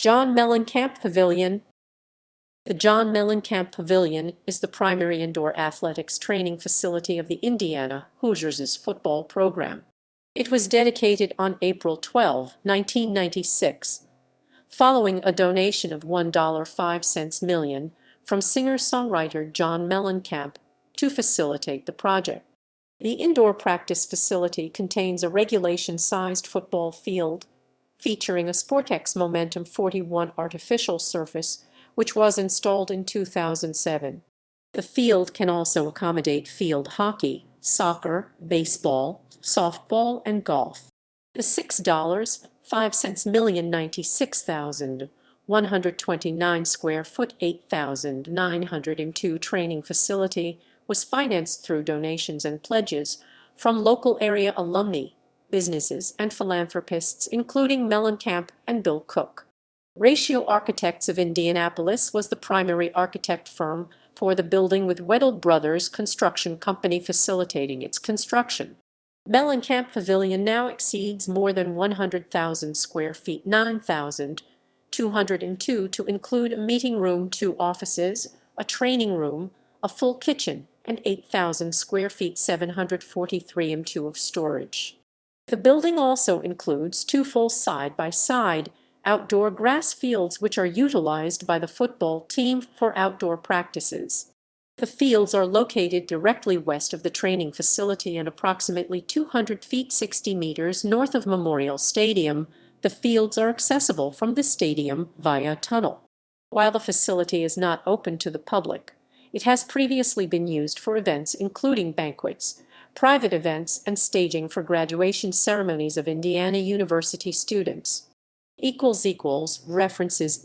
John Mellencamp Pavilion. The John Mellencamp Pavilion is the primary indoor athletics training facility of the Indiana Hoosiers' football program. It was dedicated on April 12, 1996, following a donation of $1.05 million from singer-songwriter John Mellencamp to facilitate the project. The indoor practice facility contains a regulation-sized football field, featuring a Sportex Momentum 41 artificial surface, which was installed in 2007. The field can also accommodate field hockey, soccer, baseball, softball, and golf. The $6.05 million 96,129 square foot 8,902 training facility was financed through donations and pledges from local area alumni, businesses, and philanthropists, including Mellencamp and Bill Cook. Ratio Architects of Indianapolis was the primary architect firm for the building, with Weddell Brothers Construction Company facilitating its construction. Mellencamp Pavilion now exceeds more than 100,000 square feet, 9,202, to include a meeting room, 2 offices, a training room, a full kitchen, and 8,000 square feet, 743 m2 of storage. The building also includes 2 full side-by-side outdoor grass fields, which are utilized by the football team for outdoor practices. The fields are located directly west of the training facility and approximately 200 feet 60 meters north of Memorial Stadium. The fields are accessible from the stadium via a tunnel. While the facility is not open to the public, it has previously been used for events including banquets, private events, and staging for graduation ceremonies of Indiana University students. References